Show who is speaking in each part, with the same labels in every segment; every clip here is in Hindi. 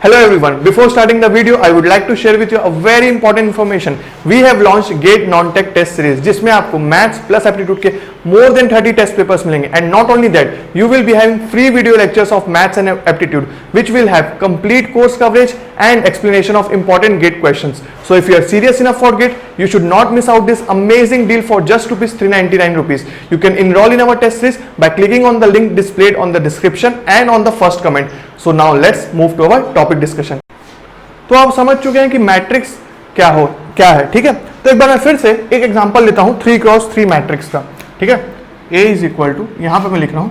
Speaker 1: Hello everyone. Before starting the video, I would like to share with you a very important information. We have launched GATE Non-Tech Test Series, जिसमें आपको मैथ्स प्लस एप्टीट्यूड के more than 30 टेस्ट पेपर्स मिलेंगे. And not only that, you will be having free video lectures of maths and aptitude, which will have complete course coverage and explanation of important GATE questions. So if you are serious enough for GATE, you should not miss out this amazing deal for just ₹399. You can enroll in our test series by clicking on the link displayed on the description and on the first comment. So now let's move to our topic discussion. तो आप समझ चुके हैं कि मैट्रिक्स क्या है, ठीक है. तो एक बार मैं फिर से एक एग्जांपल लेता हूं 3x3 मैट्रिक्स का, ठीक है. A इज इक्वल टू, यहां पे मैं लिख रहा हूं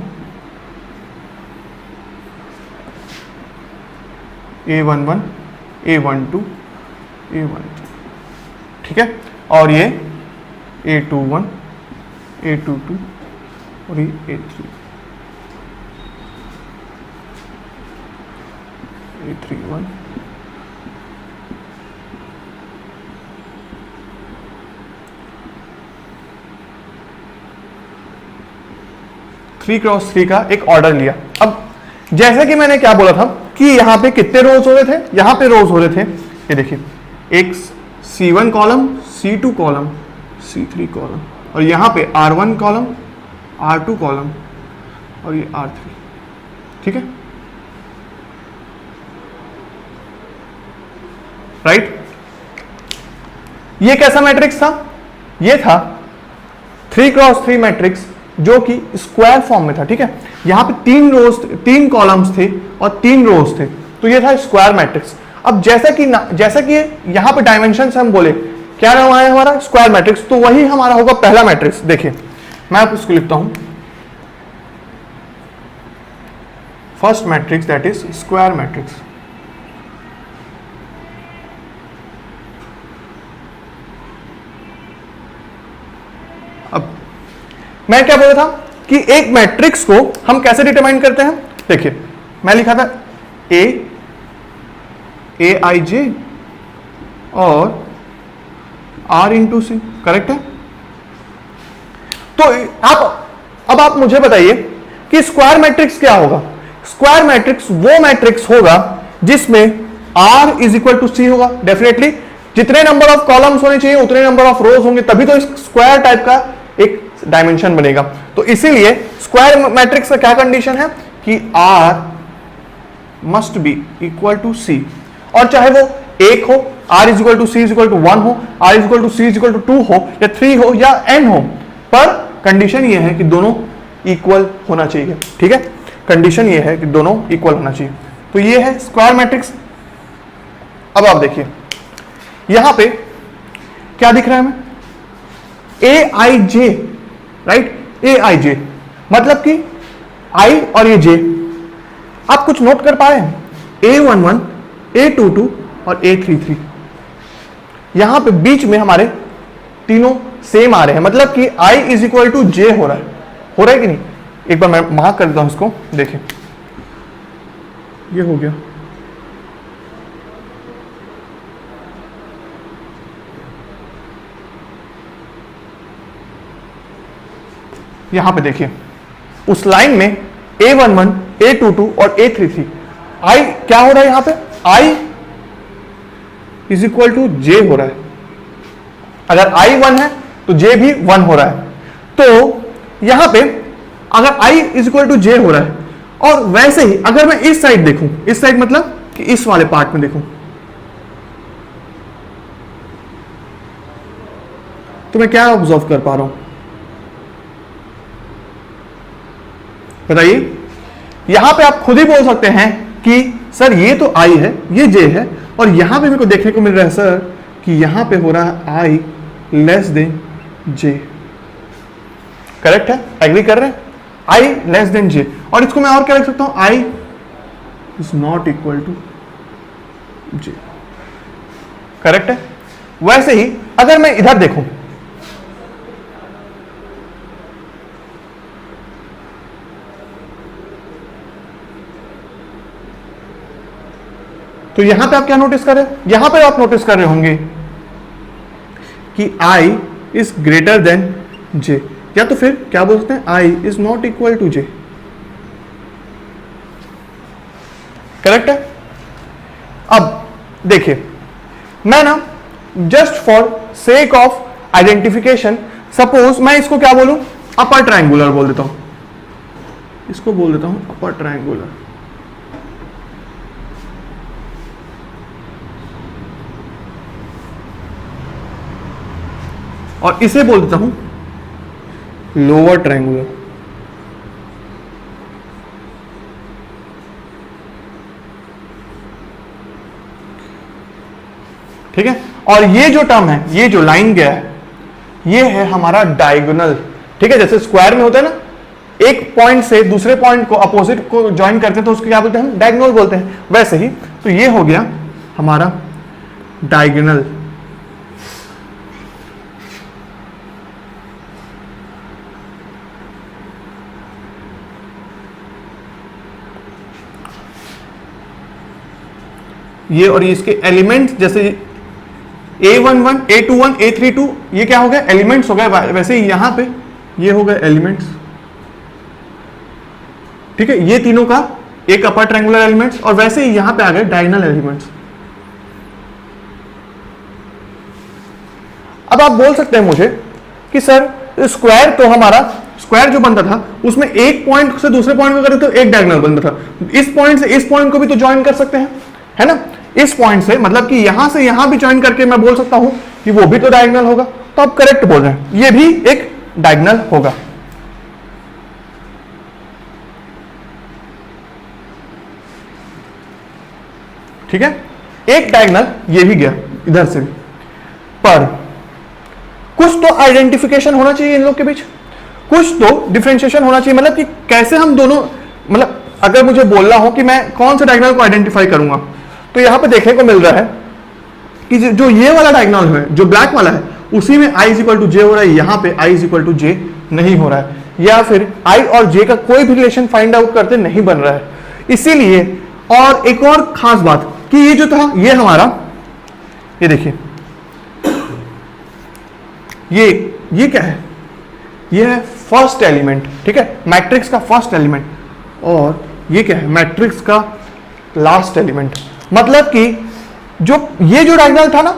Speaker 1: A11, A12, A13, ठीक है. और ये A21, A22 और ये A3, A31,3x3 का एक ऑर्डर लिया. अब जैसे कि मैंने क्या बोला था कि यहां पे कितने रोज हो रहे थे, यहां पे रोज हो रहे थे, ये देखिए, एक C1 column, C2 column, C3 column, और यहां पे R1 कॉलम, R2 कॉलम और ये R3, ठीक है, राइट. ये कैसा मैट्रिक्स था? ये था 3x3 मैट्रिक्स जो कि स्क्वायर फॉर्म में था, ठीक है. यहां पे 3 कॉलम्स थे और 3 रोज थे, तो ये था स्क्वायर मैट्रिक्स. अब जैसा कि यहां पे डायमेंशन से हम बोले क्या नाम आया हमारा, स्क्वायर मैट्रिक्स, तो वही हमारा होगा पहला मैट्रिक्स. देखिए मैं आप इसको लिखता हूं, first matrix that is square matrix. अब मैं क्या बोल रहा था कि एक मैट्रिक्स को हम कैसे डिटरमाइन करते हैं. देखिए मैं लिखा था Aij और R इंटू सी, करेक्ट है. तो अब आप मुझे बताइए कि स्क्वायर मैट्रिक्स क्या होगा. स्क्वायर मैट्रिक्स वो मैट्रिक्स होगा जिसमें R इज इक्वल टू सी होगा. डेफिनेटली जितने नंबर ऑफ कॉलम्स होने चाहिए उतने नंबर ऑफ रोज होंगे, तभी तो स्क्वायर टाइप का एक डायमेंशन बनेगा. तो इसीलिए स्क्वायर मैट्रिक्स का क्या कंडीशन है कि R must be equal to c, और चाहे वो 1 हो, R is equal to C is equal to 1 हो, R is equal to C is equal to 2 हो, या 3 हो या n हो, पर कंडीशन ये है कि दोनों इक्वल होना चाहिए, ठीक है. कंडीशन ये है कि दोनों इक्वल होना चाहिए. तो ये है स्क्वायर मैट्रिक्स. अब आप देखिए यहां पे क्या दिख रहा है हमें, Aij, राइट. Aij मतलब कि I और ये J. आप कुछ नोट कर पा रहे हैं, A11, A22 और A33, यहां पे बीच में हमारे तीनों सेम आ रहे हैं, मतलब कि I is equal to J हो रहा है कि नहीं. एक बार मैं मार्क कर देता हूं इसको, देखिए ये हो गया. यहां पे देखिए उस लाइन में A11, A22 और A33, I क्या हो रहा है, यहां पे I is equal to J हो रहा है. अगर I 1 है तो J भी 1 हो रहा है. तो यहां पे अगर I is equal to J हो रहा है, और वैसे ही अगर मैं इस साइड देखूं, इस साइड मतलब कि इस वाले पार्ट में देखूं, तो मैं क्या ऑब्जर्व कर पा रहा हूं, बताइए. यहां पे आप खुद ही बोल सकते हैं कि सर ये तो I है, ये J है, और यहां पे मेरे को देखने को मिल रहा है सर कि यहां पे हो रहा है I less than J. Correct है, एग्री कर रहे हैं, I लेस देन J. और इसको मैं और क्या लिख सकता हूं, I is not equal to J. Correct है. वैसे ही अगर मैं इधर देखूं, तो यहां पे आप क्या नोटिस कर रहे हैं, यहां पे आप नोटिस कर रहे होंगे कि I is greater than J, या तो फिर क्या बोल सकते हैं, I is not equal to J. Correct है. देखिए मैं ना just for sake of identification suppose मैं इसको क्या बोलूं, अपर ट्रायंगुलर बोल देता हूं, इसको बोल देता हूं अपर ट्रायंगुलर, और इसे बोल देता हूं लोअर ट्रायंगुलर। ठीक है, और ये जो टर्म है, ये जो लाइन गया है, ये है हमारा डायगोनल। ठीक है, जैसे स्क्वायर में होता है ना, एक पॉइंट से दूसरे पॉइंट को अपोजिट को ज्वाइन करते हैं तो उसको क्या बोलते हैं, हम डायगोनल बोलते हैं। वैसे ही तो ये हो गया हमारा डायगोनल। ये और इसके एलिमेंट्स जैसे A11, A21, A32 ये क्या हो गया, एलिमेंट्स हो गए। वैसे ही यहां पे ये हो गए एलिमेंट्स। ठीक है, ये तीनों का एक अपर ट्रायंगुलर एलिमेंट्स, और वैसे ही यहां पे आ गए डायगोनल एलिमेंट्स। अब आप बोल सकते हैं मुझे कि सर स्क्वायर तो हमारा स्क्वायर जो बनता था उसमें एक पॉइंट से दूसरे पॉइंट को करते तो एक डायगोनल बनता था, इस पॉइंट से इस पॉइंट को भी तो ज्वाइन कर सकते हैं, है ना। इस पॉइंट से मतलब कि यहां से यहां भी ज्वाइन करके मैं बोल सकता हूं कि वो भी तो डायगोनल होगा। तो आप करेक्ट बोल रहे हैं, ये भी एक डायगोनल होगा। ठीक है, एक डायगोनल ये भी गया इधर से भी, पर कुछ तो आइडेंटिफिकेशन होना चाहिए इन लोग के बीच, कुछ तो डिफरेंशिएशन होना चाहिए। मतलब कि कैसे हम दोनों, मतलब अगर मुझे बोलना हो कि मैं कौन से डायगोनल को आइडेंटिफाई करूंगा, तो यहां पे देखने को मिल रहा है कि जो ये वाला डायगोनल है, जो ब्लैक वाला है, उसी में i = j हो रहा है, यहां पे i = j नहीं हो रहा है, या फिर i और j का कोई भी रिलेशन फाइंड आउट करते नहीं बन रहा है। इसीलिए, और एक और खास बात कि ये जो था, ये हमारा, ये देखिए, ये क्या है, ये है फर्स्ट एलिमेंट। ठीक है, मैट्रिक्स का फर्स्ट एलिमेंट, और ये क्या है, मैट्रिक्स का लास्ट एलिमेंट। मतलब कि जो ये जो डायगोनल था ना,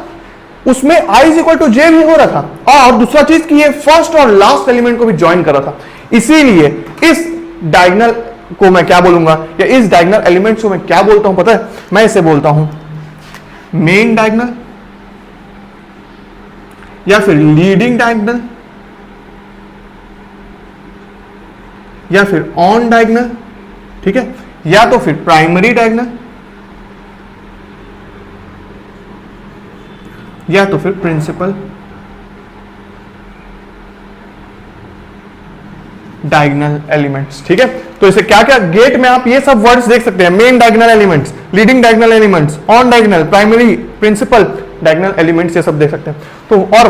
Speaker 1: उसमें i = j भी हो रहा था, और दूसरा चीज कि ये फर्स्ट और लास्ट एलिमेंट को भी ज्वाइन कर रहा था। इसीलिए इस डायगोनल को मैं क्या बोलूंगा, या इस डायगोनल एलिमेंट्स को मैं क्या बोलता हूं पता है, मैं इसे बोलता हूं मेन डायगोनल, या फिर लीडिंग डायगोनल, या फिर ऑन डायगोनल। ठीक है, या तो फिर प्राइमरी डायगोनल, या तो फिर प्रिंसिपल डायगोनल एलिमेंट्स। ठीक है, तो इसे क्या क्या गेट में आप ये सब वर्ड्स देख सकते हैं, main diagonal elements, leading diagonal elements, on diagonal, primary, principal diagonal elements, ये सब देख सकते हैं। तो और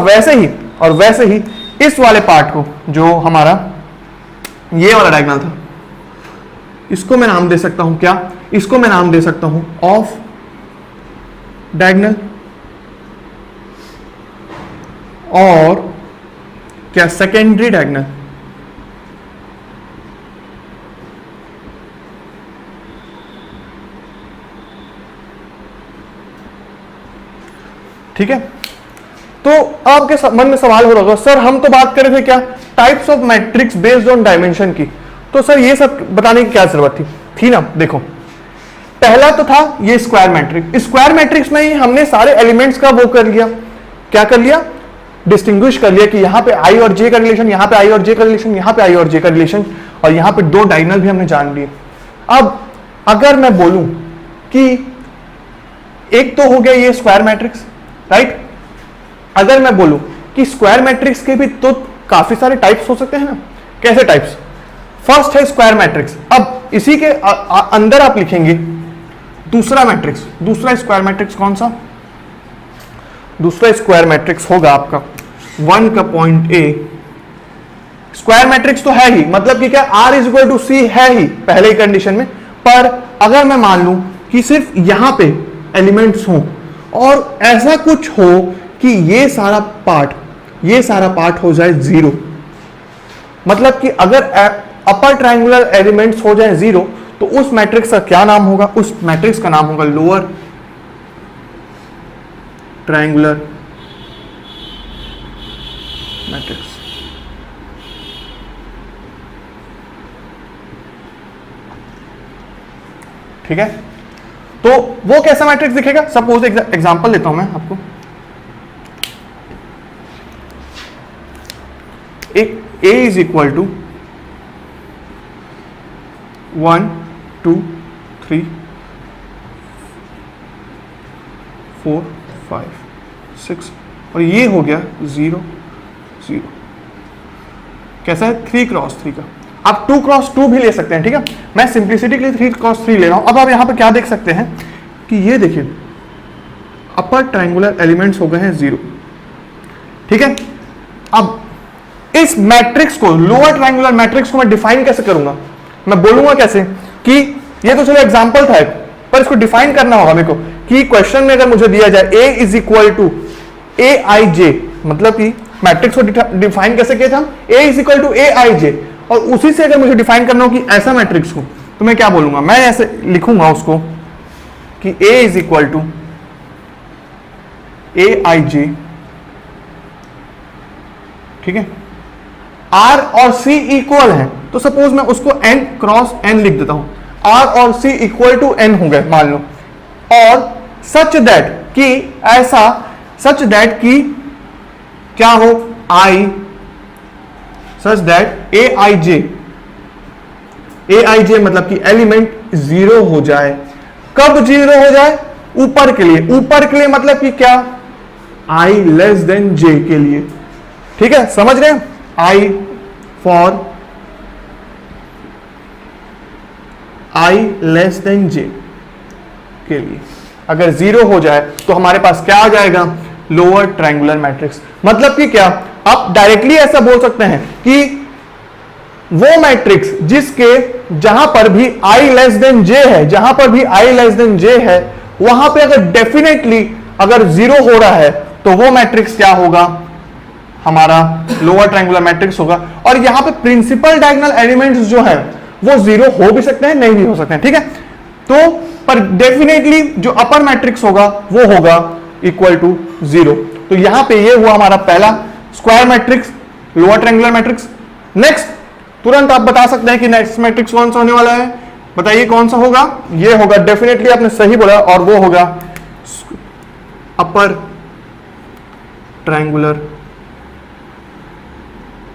Speaker 1: वैसे ही इस वाले पार्ट को, जो हमारा ये वाला डायगोनल था, इसको मैं नाम दे सकता हूं क्या, इसको मैं नाम दे सकता हूं ऑफ डायगोनल, और क्या सेकेंडरी डायगोनल। ठीक है, तो आपके मन में सवाल हो रहा होगा, सर हम तो बात कर रहे थे क्या, types of matrix based on dimension की, तो सर ये सब बताने की क्या जरूरत थी ना। देखो, पहला तो था ये स्क्वायर मैट्रिक्स। स्क्वायर मैट्रिक्स में ही हमने सारे एलिमेंट्स का वो कर लिया, क्या कर लिया, डिस्टिंग्विश कर लिया कि यहां पे i और j का रिलेशन, यहां पे i और j का रिलेशन, यहां पे i और j का रिलेशन, और यहां पे दो डायगोनल भी हमने जान लिए। अब अगर मैं बोलूं कि एक तो हो गया ये स्क्वायर मैट्रिक्स, राइट, अगर मैं बोलूं कि स्क्वायर मैट्रिक्स के भी तो काफी सारे टाइप्स हो सकते हैं ना। कैसे टाइप्स, फर्स्ट है स्क्वायर मैट्रिक्स। अब इसी के अंदर आप लिखेंगे दूसरा मैट्रिक्स। दूसरा स्क्वायर मैट्रिक्स कौन सा, दूसरा स्क्वायर मैट्रिक्स होगा आपका 1 का पॉइंट ए। स्क्वायर मैट्रिक्स तो है ही, मतलब कि क्या R = C है ही पहले ही कंडीशन में, पर अगर मैं मान लूं कि सिर्फ यहां पे एलिमेंट्स हों और ऐसा कुछ हो कि ये सारा पार्ट हो जाए 0, मतलब कि अगर अपर ट्रायंगुलर एलिमेंट्स हो जाए 0, तो उस मैट्रिक्स का क्या नाम होगा, उस मैट्रिक्स का नाम होगा लोअर ट्रायंगुलर मैट्रिक्स। ठीक है, तो वो कैसा मैट्रिक्स दिखेगा? सपोज एग्जांपल लेता हूं मैं आपको, एक A इज इक्वल टू 1 2 3 4 5 6 और ये हो गया 0 0। कैसा है? 3 क्रॉस 3 का। आप 2 क्रॉस 2 भी ले सकते हैं, ठीक है। मैं सिंप्लिसिटी के लिए 3 क्रॉस 3 ले रहा हूं। अब आप यहां पर क्या देख सकते हैं कि ये देखिए अपर ट्रायंगुलर एलिमेंट्स हो गए हैं 0, ठीक है। अब इस मैट्रिक्स को, लोअर ट्रायंगुलर मैट्रिक्स को मैं डिफाइन कैसे करूंगा? मैं बोलूंगा कैसे कि ये तो चलो एग्जांपल था, पर इसको डिफाइन करना होगा मेरे को कि क्वेश्चन में अगर मुझे दिया जाए A is equal to AIJ, मतलब कि मैट्रिक्स को डिफाइन कैसे किया था हम? A is equal to AIJ, और उसी से अगर मुझे डिफाइन करना हो कि ऐसा मैट्रिक्स को, तो मैं क्या बोलूंगा? मैं ऐसे लिखूंगा उसको कि A is equal to AIJ, ठीक है। R और C इक्वल है, तो सपोज मैं उसको N क्रॉस N लिख देता हूं। R और C इक्वल टू N हो गए मान लो, और सच दैट कि ऐसा, सच दैट कि क्या हो? I सच दैट AIJ मतलब कि एलिमेंट 0 हो जाए। कब 0 हो जाए? ऊपर के लिए। ऊपर के लिए मतलब कि क्या? I लेस देन J के लिए, ठीक है। समझ रहे हैं? I लेस देन J के लिए अगर 0 हो जाए तो हमारे पास क्या आ जाएगा? Lower triangular matrix. मतलब कि क्या, आप डायरेक्टली ऐसा बोल सकते हैं कि वो मैट्रिक्स जिसके जहां पर भी I लेस देन J है, जहां पर भी I लेस देन J है, वहां पे अगर डेफिनेटली अगर 0 हो रहा है तो वो मैट्रिक्स क्या होगा? हमारा लोअर ट्रायंगुलर मैट्रिक्स होगा। और यहां पे प्रिंसिपल डायगोनल एलिमेंट्स जो है वो 0 हो भी सकते हैं, नहीं भी हो सकते हैं, ठीक है। तो पर डेफिनेटली जो अपर मैट्रिक्स होगा वो होगा इक्वल टू 0। तो यहां पे ये हुआ हमारा पहला square matrix, lower triangular matrix. Next तुरंत आप बता सकते हैं कि नेक्स्ट मैट्रिक्स कौन सा होने वाला है? बताइए कौन सा होगा? ये होगा, डेफिनेटली आपने सही बोला, और वो होगा अपर ट्रायंगुलर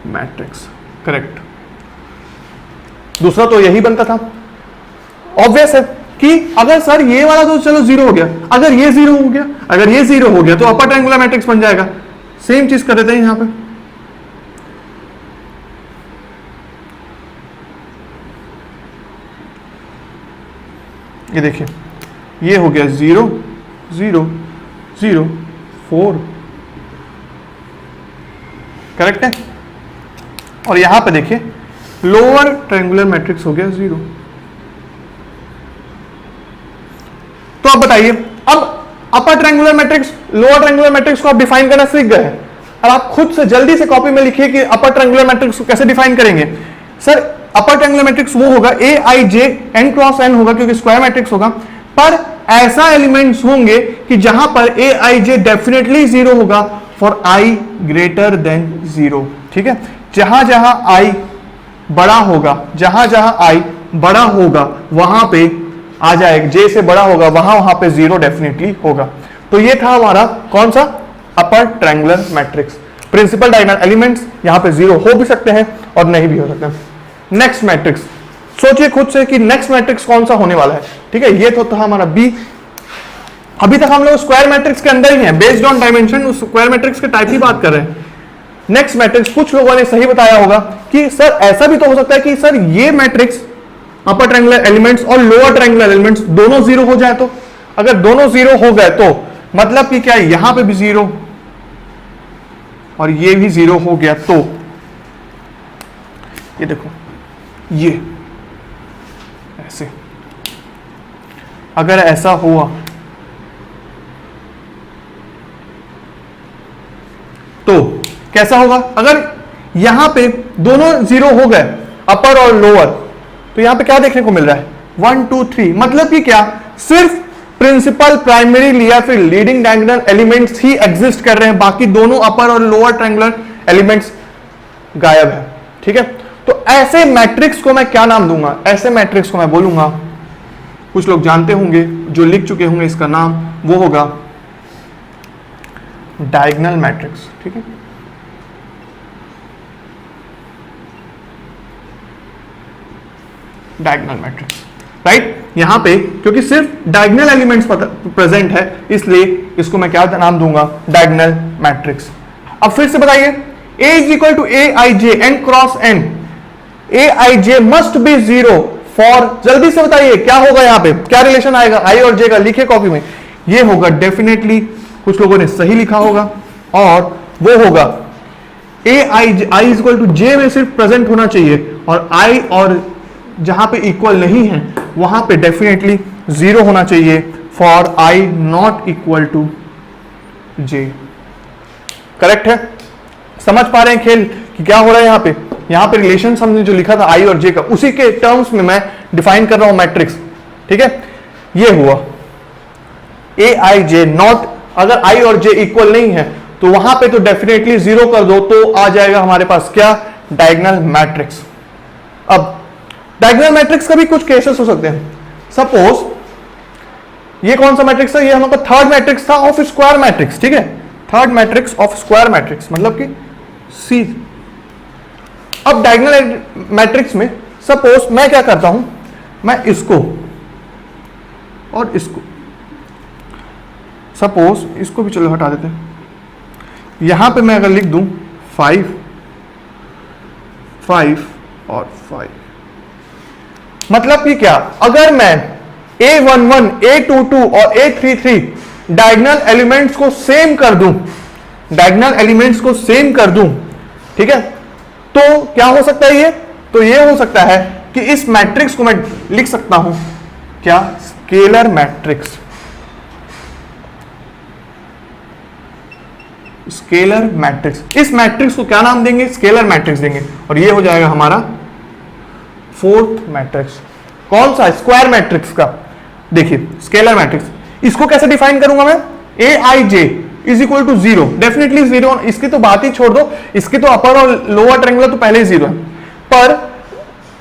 Speaker 1: मैट्रिक्स, करेक्ट। दूसरा तो यही बनता था। ऑब्वियस है कि अगर सर ये वाला तो चलो 0 हो गया, अगर ये 0 हो गया, अगर ये 0 हो गया तो अपर ट्रायंगुलर मैट्रिक्स बन जाएगा। सेम चीज कर देते हैं यहां पे। ये देखिए ये हो गया 0 0 0 4, करेक्ट है। और यहां पे देखिए लोअर ट्रायंगुलर मैट्रिक्स हो गया 0। तो अब बताइए, अब अपर triangular matrix, lower triangular matrix को आप डिफाइन करना सीख गए हैं। अब आप खुद से जल्दी से कॉपी में लिखिए कि अपर ट्रायंगुलर मैट्रिक्स को कैसे डिफाइन करेंगे। सर अपर ट्रायंगुलर मैट्रिक्स वो होगा AIJ n क्रॉस n होगा, क्योंकि स्क्वायर मैट्रिक्स होगा, पर ऐसा एलिमेंट्स होंगे कि जहां पर AIJ डेफिनेटली 0 होगा फॉर I ग्रेटर देन 0, ठीक है। जहां जहां I बड़ा होगा, जहां जहां I बड़ा होगा वहां पे आ जाएगा, J से बड़ा होगा वहां पे 0 डेफिनेटली होगा। तो ये था हमारा कौन सा? Upper triangular matrix. Principal diagonal elements यहां पे 0 हो भी सकते हैं और नहीं भी हो सकते हैं। नेक्स्ट मैट्रिक्स, सोचिए खुद से कि नेक्स्ट मैट्रिक्स कौन सा होने वाला है, ठीक है। ये तो था हमारा B। अभी तक हम लोग स्क्वायर मैट्रिक्स के अंदर ही हैं, बेस्ड ऑन डायमेंशन उस स्क्वायर मैट्रिक्स के टाइप की बात कर रहे हैं। नेक्स्ट मैट्रिक्स, कुछ लोगों ने सही बताया होगा कि सर ऐसा भी तो हो सकता है कि सर ये मैट्रिक्स अपर ट्रायंगुलर एलिमेंट्स और लोअर ट्रायंगुलर एलिमेंट्स दोनों 0 हो जाए। तो अगर दोनों 0 हो गए तो मतलब कि क्या, यहां पे भी 0 और ये भी 0 हो गया, तो ये देखो ये ऐसे, अगर ऐसा हुआ तो कैसा होगा? अगर यहां पे दोनों 0 हो गए, अपर और लोअर, तो यहां पे क्या देखने को मिल रहा है? 1 2 3, मतलब कि क्या, सिर्फ प्रिंसिपल, प्राइमरी या फिर लीडिंग डायगोनल एलिमेंट्स ही एग्जिस्ट कर रहे हैं, बाकी दोनों अपर और लोअर ट्रायंगुलर एलिमेंट्स गायब है। ठीक है, तो ऐसे मैट्रिक्स को मैं क्या नाम दूंगा? ऐसे मैट्रिक्स को मैं बोलूंगा, कुछ लोग जानते होंगे जो लिख चुके होंगे इसका नाम, वो होगा डायगोनल मैट्रिक्स। ठीक है, डायगोनल मैट्रिक्स, राइट। यहां पे क्योंकि सिर्फ डायगोनल एलिमेंट्स प्रेजेंट है, इसलिए इसको मैं क्या नाम दूंगा? Diagonal matrix. अब फिर से बताइए, A is equal to A I J N cross N, A I J must be zero for, जल्दी से बताइए क्या होगा यहाँ पे, क्या रिलेशन आएगा आई और जे का? लिखे कॉपी में, ये होगा डेफिनेटली, कुछ लोगों ने सही लिखा होगा, और वो होगा ए आई, आई इज इक्वल टू जे में सिर्फ प्रेजेंट होना चाहिए, और आई और जहां पे इक्वल नहीं है वहां पे डेफिनेटली जीरो होना चाहिए for I not equal to J. Correct है? समझ पा रहे हैं खेल कि क्या हो रहा है यहाँ पे? यहाँ पे रिलेशन हमने जो लिखा था आई और जे का, उसी के टर्म्स में मैं डिफाइन कर रहा हूं मैट्रिक्स। ठीक है, ये हुआ ए आई जे नॉट, अगर आई और जे इक्वल नहीं है तो वहां पे तो डेफिनेटली जीरो कर दो, तो आ जाएगा हमारे पास क्या? Diagonal matrix. अब डायगोनल मैट्रिक्स का भी कुछ केसेस हो सकते हैं। सपोज ये कौन सा मैट्रिक्स था? ये हमारा थर्ड मैट्रिक्स था ऑफ स्क्वायर मैट्रिक्स। ठीक है, third matrix of square matrix मतलब कि सी। अब डायगोनल मैट्रिक्स में सपोज मैं क्या करता हूं, मैं इसको और इसको, सपोज इसको भी चलो हटा देते हैं, यहां पे मैं अगर लिख दूं 5 5 और 5, मतलब कि क्या? अगर मैं A11, A22 और A33 डायगोनल एलिमेंट्स को सेम कर दूं, डायगोनल एलिमेंट्स को सेम कर दूं, ठीक है, तो क्या हो सकता है? ये तो ये हो सकता है कि इस मैट्रिक्स को मैं लिख सकता हूं क्या? Scalar matrix. स्केलर मैट्रिक्स, इस मैट्रिक्स को क्या नाम देंगे? स्केलर मैट्रिक्स देंगे, और ये हो जाएगा हमारा फोर्थ मैट्रिक्स। कौन सा? स्क्वायर मैट्रिक्स का। देखिए स्केलर मैट्रिक्स, इसको कैसे डिफाइन करूंगा मैं? A I j is equal to zero, definitely zero, इसकी तो बात ही छोड़ दो, इसकी तो अपर और लोअर ट्रायंगुलर तो पहले ही जीरो है, पर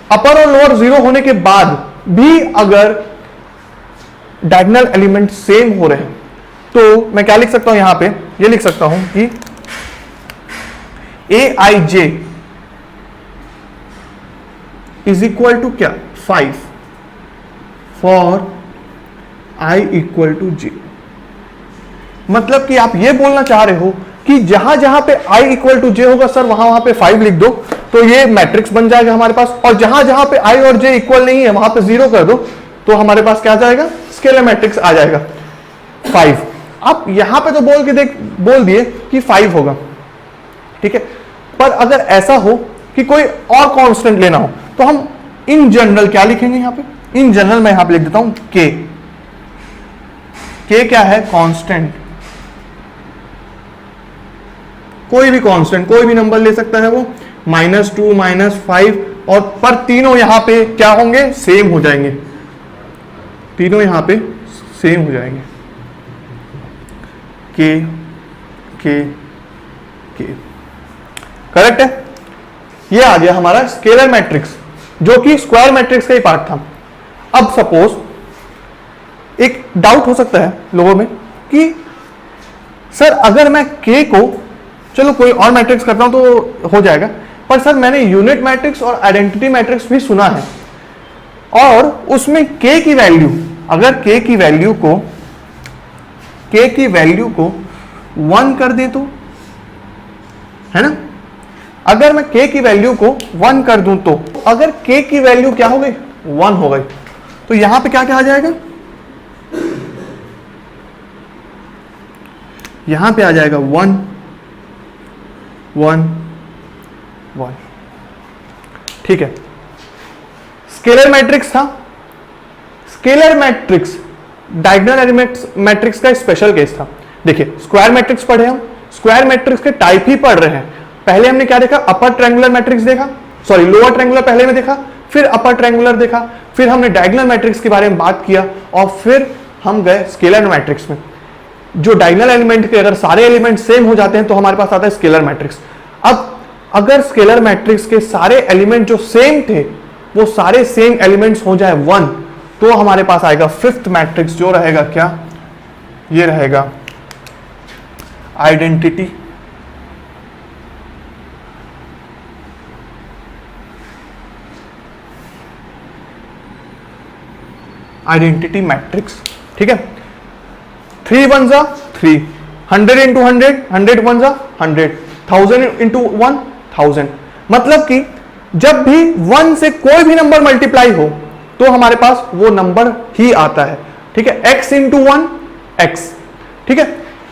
Speaker 1: अपर और लोअर जीरो होने के बाद भी अगर डायगोनल एलिमेंट सेम हो रहे हैं तो मैं क्या लिख सकता हूं? यहां पे ये लिख सकता हूं कि ए आई जे इज इक्वल टू क्या? 5 फॉर आई इक्वल टू जे। मतलब कि आप ये बोलना चाह रहे हो कि जहां जहां पे i इक्वल टू जे होगा सर, वहां वहां पे 5 लिख दो तो ये मैट्रिक्स बन जाएगा हमारे पास, और जहां जहां पे i और j इक्वल नहीं है वहां पे 0 कर दो तो हमारे पास क्या आ जाएगा? स्केलर मैट्रिक्स आ जाएगा 5। आप यहां पे तो बोल दिए कि 5 होगा, ठीक है, पर अगर ऐसा हो कि कोई और कांस्टेंट लेना हो तो हम इन जनरल क्या लिखेंगे? यहां पे इन जनरल मैं यहां पे लिख देता हूं k। क्या है? कांस्टेंट, कोई भी कांस्टेंट, कोई भी नंबर ले सकता है वो, -2 -5, और पर तीनों यहां पे क्या होंगे? सेम हो जाएंगे, तीनों यहां पे सेम हो जाएंगे, के। करेक्ट है? ये आ गया हमारा स्केलर मैट्रिक्स, जो कि स्क्वायर मैट्रिक्स का ही पार्ट था। अब सपोज एक डाउट हो सकता है लोगों में कि सर अगर मैं k को, चलो कोई और मैट्रिक्स करता हूं तो हो जाएगा, पर सर मैंने यूनिट मैट्रिक्स और आइडेंटिटी मैट्रिक्स भी सुना है, और उसमें k की वैल्यू, अगर k की वैल्यू को 1 कर दे तो, है ना, अगर मैं k की वैल्यू को 1 कर दूं तो, अगर k की वैल्यू क्या हो गई? 1 हो गई, तो यहां पे क्या क्या आ जाएगा? यहां पे आ जाएगा 1 1 1। ठीक है, स्केलर मैट्रिक्स था। Scalar matrix diagonal elements matrix का स्पेशल केस था। देखिए स्क्वायर मैट्रिक्स पढ़े हम, स्क्वायर मैट्रिक्स के टाइप ही पढ़ रहे हैं। पहले हमने क्या देखा? अपर ट्रायंगुलर मैट्रिक्स देखा, सॉरी लोअर ट्रायंगुलर पहले में देखा, फिर अपर ट्रायंगुलर देखा, फिर हमने डायगोनल मैट्रिक्स के बारे में बात किया, और फिर हम गए स्केलर मैट्रिक्स में। जो डायगोनल एलिमेंट के अगर सारे एलिमेंट सेम हो जाते हैं तो हमारे पास आता है स्केलर मैट्रिक्स। अब अगर स्केलर मैट्रिक्स के सारे एलिमेंट जो सेम थे वो सारे सेम एलिमेंट्स हो जाए 1, तो हमारे पास आएगा फिफ्थ मैट्रिक्स, जो रहेगा क्या, ये रहेगा आइडेंटिटी आइडेंटिटी मैट्रिक्स। ठीक है, 3 1 जा 3, 100 into 100, 100 1 जा 100, 1000 into 1 1000। मतलब कि जब भी 1 से कोई भी नंबर मल्टीप्लाई हो तो हमारे पास वो नंबर ही आता है। ठीक है, x into 1 x। ठीक है,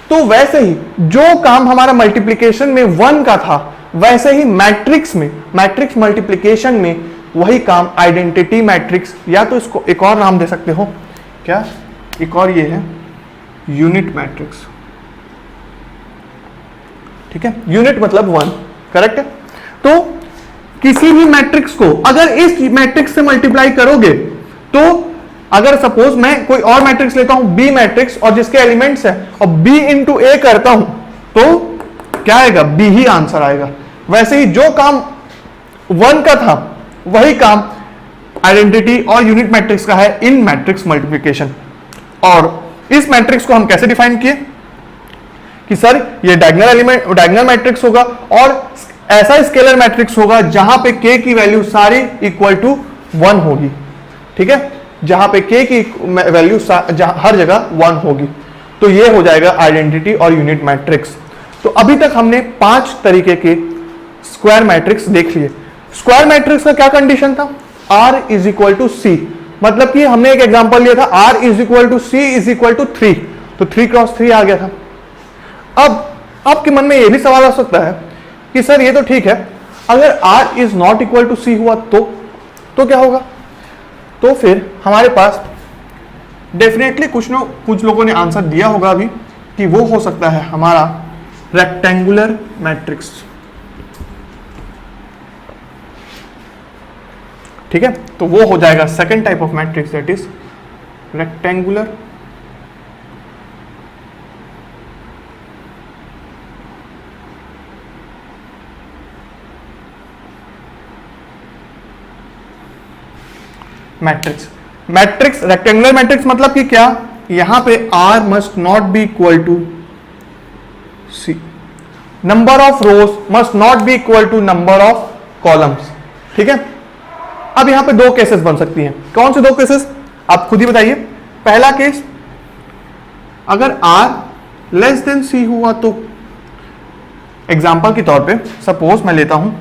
Speaker 1: तो वैसे ही जो काम हमारा मल्टीप्लीकेशन में 1 का था, वैसे ही मैट्रिक्स में, मैट्रिक्स मल्टीप्लीकेशन में वही काम आइडेंटिटी मैट्रिक्स, या तो इसको एक और नाम दे सकते हो क्या, एक और ये है यूनिट मैट्रिक्स। ठीक है, यूनिट मतलब 1, करेक्ट है। तो किसी भी मैट्रिक्स को अगर इस मैट्रिक्स से मल्टीप्लाई करोगे, तो अगर सपोज मैं कोई और मैट्रिक्स लेता हूं बी मैट्रिक्स और जिसके एलिमेंट्स है और बी इंटू ए करता हूं, तो क्या आएगा, बी ही आंसर आएगा। वैसे ही जो काम 1 का था वही काम आइडेंटिटी और यूनिट मैट्रिक्स का है इन मैट्रिक्स मल्टीप्लिकेशन। और इस मैट्रिक्स को हम कैसे डिफाइन किए कि सर ये डायगोनल मैट्रिक्स होगा और ऐसा स्केलर मैट्रिक्स होगा जहां पे k की वैल्यू सारी इक्वल टू 1 होगी। ठीक है, जहां पे k की वैल्यू हर जगह 1 होगी, तो ये हो जाएगा आइडेंटिटी और यूनिट मैट्रिक्स। तो अभी तक हमने 5 तरीके के स्क्वायर मैट्रिक्स देख लिए। स्क्वायर मैट्रिक्स का क्या कंडीशन था, r is equal to C, मतलब कि हमने एक एग्जांपल लिया था r is equal to C is equal to 3, तो 3 क्रॉस 3 आ गया था। अब आपके मन में यह भी सवाल आ सकता है कि सर ये तो ठीक है, अगर r is not equal to c हुआ तो क्या होगा। तो फिर हमारे पास डेफिनेटली कुछ लोगों ने आंसर दिया होगा अभी कि वो हो सकता है हमारा रेक्टेंगुलर मैट्रिक्स। ठीक है, तो वो हो जाएगा second type of matrix, that is rectangular matrix. Matrix rectangular matrix मतलब कि क्या, यहां पे r must not be equal to c, number of rows must not be equal to number of columns. ठीक है, अब यहां पे 2 केसेस बन सकती हैं। कौन से 2 केसेस आप खुद ही बताइए। पहला केस, अगर r लेस देन c हुआ तो, एग्जांपल के तौर पे सपोज मैं लेता हूं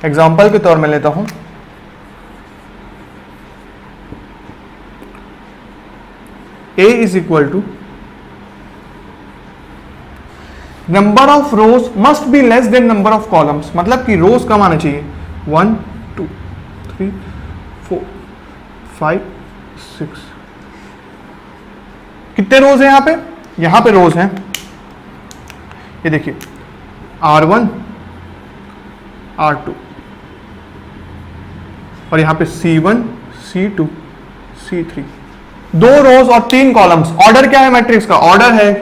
Speaker 1: एग्जाम्पल के तौर में लेता हूं a is equal to number of rows must be less than number of columns, मतलब कि रोज कम आना चाहिए 1 2 3 4 5 6। कितने रोज हैं यहां पे रोज हैं, ये देखिए R1 R2 और यहां पे C1 C2 C3, 2 रोज और 3 कॉलम्स। ऑर्डर क्या है मैट्रिक्स का, ऑर्डर है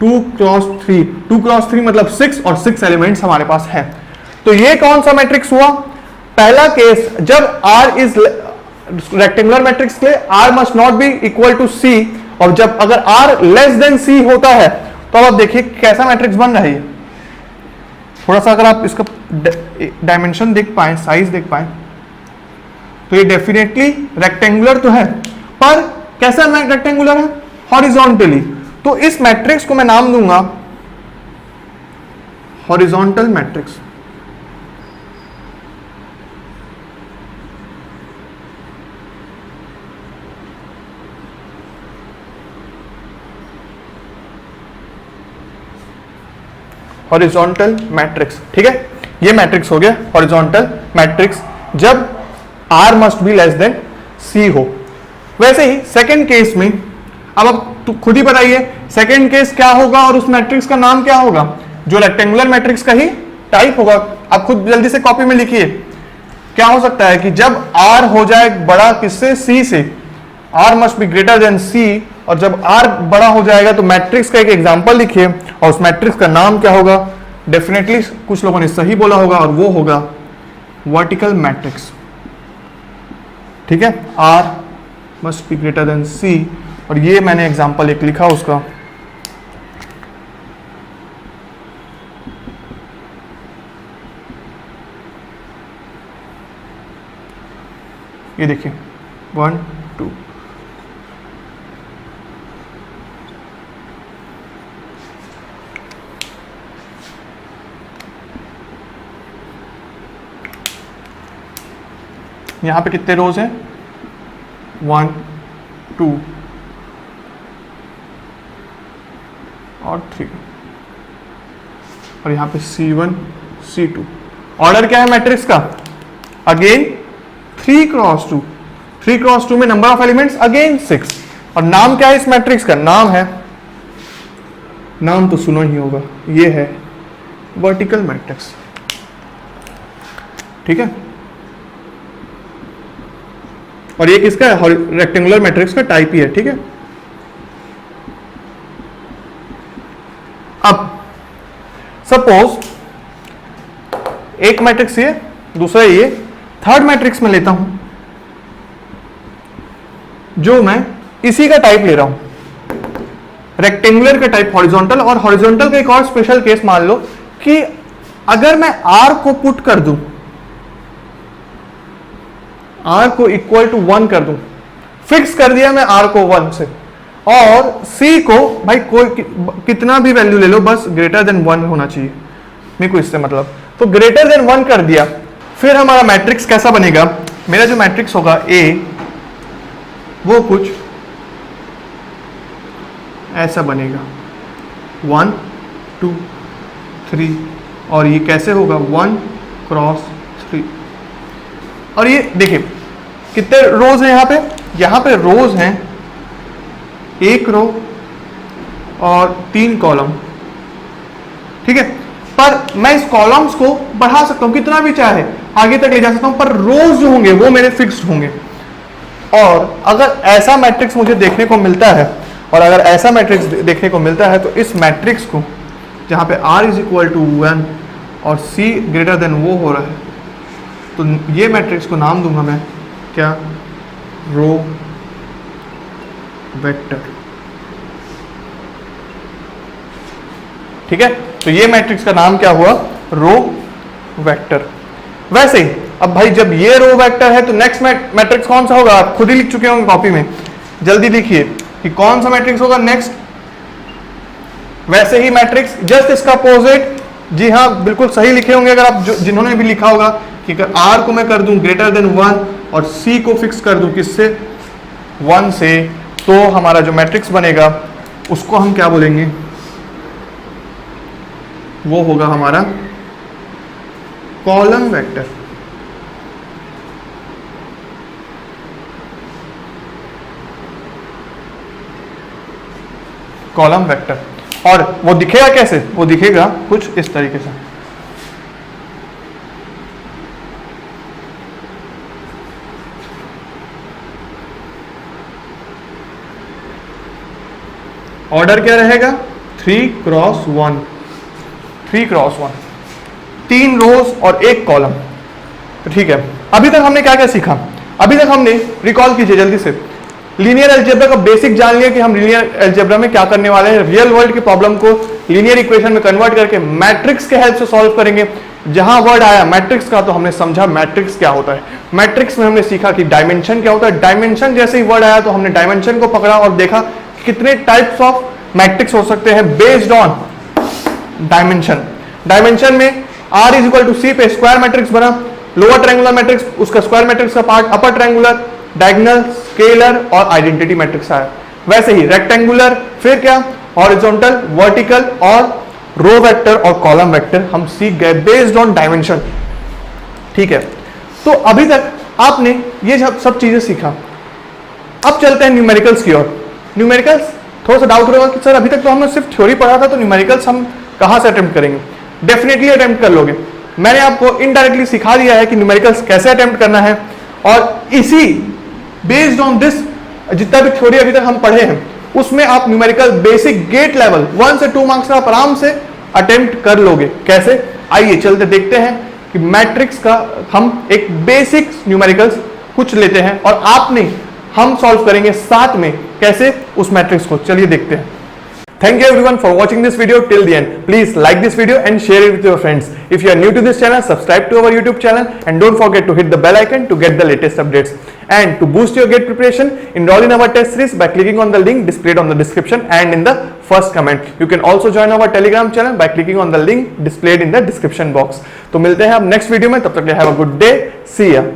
Speaker 1: 2 क्रॉस 3, 2 क्रॉस 3 मतलब 6 और 6 एलिमेंट्स हमारे पास है। तो ये कौन सा मैट्रिक्स हुआ, पहला केस जब R इज रेक्टेंगुलर मैट्रिक्स के लिए R must not be equal to C, और जब अगर R लेस देन C होता है तो अब आप देखिए कैसा मैट्रिक्स बन रहा है। थोड़ा सा अगर आप इसका डायमेंशन देख पाए, साइज देख पाए, तो ये डेफिनेटली रेक्टेंगुलर तो है, पर कैसा रेक्टेंगुलर है, हॉरिजॉन्टली। तो इस मैट्रिक्स को मैं नाम दूंगा हॉरिजॉन्टल मैट्रिक्स। हॉरिजॉन्टल मैट्रिक्स, ठीक है, ये मैट्रिक्स हो गया हॉरिजॉन्टल मैट्रिक्स जब R must be less then C हो। वैसे ही सेकंड केस में, अब आप खुद ही बताइए सेकंड केस क्या होगा और उस मैट्रिक्स का नाम क्या होगा, जो रेक्टेंगुलर मैट्रिक्स का ही टाइप होगा, आप खुद जल्दी से कॉपी में लिखिए। क्या हो सकता है कि जब R हो जाए बड़ा किससे, C से, R must be greater than C, और जब R बड़ा हो जाएगा तो मैट्रिक्स का एक एग्जांपल लिखिए, और उस मैट्रिक्स का नाम क्या होगा, डेफिनेटली कुछ लोगों ने सही बोला होगा, और वो होगा वर्टिकल मैट्रिक्स। ठीक है, R must be greater than C, और ये मैंने एग्जांपल एक लिखा उसका। ये देखिए 1 2, यहां पे कितने रोज हैं, 1 2 और 3, और यहां पे C1 C2। ऑर्डर क्या है मैट्रिक्स का, अगेन 3 क्रॉस 2, 3 क्रॉस 2 में नंबर ऑफ एलिमेंट्स अगेन 6, और नाम क्या है इस मैट्रिक्स का, नाम है, नाम तो सुना ही होगा, ये है वर्टिकल मैट्रिक्स। ठीक है, और ये किसका है, रेक्टेंगुलर मैट्रिक्स का टाइप ही है। ठीक है, अब सपोज एक मैट्रिक्स ये, दूसरा ये, थर्ड मैट्रिक्स में लेता हूं, जो मैं इसी का टाइप ले रहा हूं, रेक्टेंगुलर का टाइप हॉरिजॉन्टल, और हॉरिजॉन्टल का एक और स्पेशल केस मान लो कि अगर मैं R को पुट कर दूं, R को इक्वल टू 1 कर दूं, फिक्स कर दिया मैं R को 1 से, और C को भाई कोई कितना भी वैल्यू ले लो, बस ग्रेटर देन 1 होना चाहिए, मेरे को इससे मतलब, तो ग्रेटर देन 1 कर दिया, फिर हमारा मैट्रिक्स कैसा बनेगा, मेरा जो मैट्रिक्स होगा A वो कुछ ऐसा बनेगा 1 2 3, और ये कैसे होगा 1 क्रॉस 3, और ये देखिए कितने रोज हैं यहाँ पे रोज हैं 1 रो और 3 कॉलम। ठीक है, पर मैं इस कॉलम्स को बढ़ा सकता हूं कितना भी चाहे, आगे तक ले जा सकता हूं, पर रोज जो होंगे वो मेरे फिक्स्ड होंगे। और अगर ऐसा मैट्रिक्स मुझे देखने को मिलता है, और अगर ऐसा मैट्रिक्स देखने को मिलता है, तो इस मैट्रिक्स को जहां पे R इज इक्वल टू 1 और C ग्रेटर देन वो हो रहा है, तो ये मैट्रिक्स को नाम दूंगा मैं क्या, रो वेक्टर। ठीक है, तो ये मैट्रिक्स का नाम क्या हुआ, रो वेक्टर। वैसे ही अब भाई जब ये रो वेक्टर है तो नेक्स्ट मैट्रिक्स कौन सा होगा, आप खुद ही लिख चुके होंगे कॉपी में, जल्दी लिखिए कि कौन सा मैट्रिक्स होगा नेक्स्ट। वैसे ही मैट्रिक्स जस्ट इसका अपोजिट, जी हाँ बिल्कुल सही लिखे होंगे अगर आप जिन्होंने भी लिखा होगा कि अगर R को मैं कर दूं ग्रेटर देन 1 और C को फिक्स कर दूं किससे, 1 से, तो हमारा जो मैट्रिक्स बनेगा उसको हम क्या बोलेंगे, वो होगा हमारा कॉलम वेक्टर। कॉलम वेक्टर, और वो दिखेगा कैसे, वो दिखेगा कुछ इस तरीके से। ऑर्डर क्या रहेगा, 3 क्रॉस 1, 3 क्रॉस 1, 3 रोज और 1 कॉलम। ठीक है, अभी तक हमने क्या क्या सीखा, अभी तक हमने, रिकॉल कीजिए जल्दी से, लीनियर अलजेब्रा का बेसिक जान लिया कि हम लीनियर अलजेब्रा में क्या करने वाले हैं, रियल वर्ल्ड की प्रॉब्लम को लीनियर इक्वेशन में कन्वर्ट करके मैट्रिक्स के हेल्प से सॉल्व करेंगे। जहां वर्ड आया मैट्रिक्स का तो हमने समझा मैट्रिक्स क्या होता है, मैट्रिक्स में हमने सीखा कि डायमेंशन क्या होता है, डायमेंशन जैसे ही वर्ड आया तो हमने डायमेंशन को पकड़ा और देखा कितने टाइप्स ऑफ मैट्रिक्स हो सकते हैं बेस्ड ऑन डायमेंशन। डायमेंशन में R is equal to C पे स्क्वायर मैट्रिक्स बना, लोअर ट्रायंगुलर मैट्रिक्स उसका स्क्वायर मैट्रिक्स का part, upper triangular, diagonal, scalar और आइडेंटिटी मैट्रिक्स आया। वैसे ही रेक्टेंगुलर, फिर क्या, हॉरिजॉन्टल, वर्टिकल और रो वेक्टर और कॉलम वेक्टर हम सीख गए बेस्ड ऑन डायमेंशन। ठीक है, तो अभी तक आपने ये सब चीजें सीखा। अब चलते हैं न्यूमेरिकल्स की ओर। न्यूमेरिकल्स थोड़ा सा डाउट होगा कि सर अभी तक तो हमने सिर्फ थ्योरी पढ़ा था, तो न्यूमेरिकल्स हम कहां से अटेम्प्ट करेंगे। डेफिनेटली अटेम्प्ट कर लोगे। मैंने आपको इनडायरेक्टली सिखा दिया है कि न्यूमेरिकल्स कैसे अटेम्प्ट करना है, और इसी बेस्ड ऑन दिस जितना भी थ्योरी अभी तक हम पढ़े हैं उसमें आप न्यूमेरिकल बेसिक गेट लेवल 1 से 2 मार्क्स का आप आराम से अटेम्प्ट कर लोगे। कैसे, आइए चलते देखते हैं कि मैट्रिक्स का हम एक बेसिक न्यूमेरिकल्स कुछ लेते हैं और आप नहीं, हम सॉल्व करेंगे साथ में कैसे उस मैट्रिक्स को। चलिए देखते हैं। Thank you everyone for watching this video till the end. Please like this video and share it with your friends. If you are new to this channel, subscribe to our YouTube channel and don't forget to hit the bell icon to get the latest updates. And to boost your GATE preparation, enroll in our test series by clicking on the link displayed on the description and in the first comment. You can also join our Telegram channel by clicking on the link displayed in the description box. तो मिलते हैं अब नेक्स्ट वीडियो में, तब तक के लिए have a good day. See ya.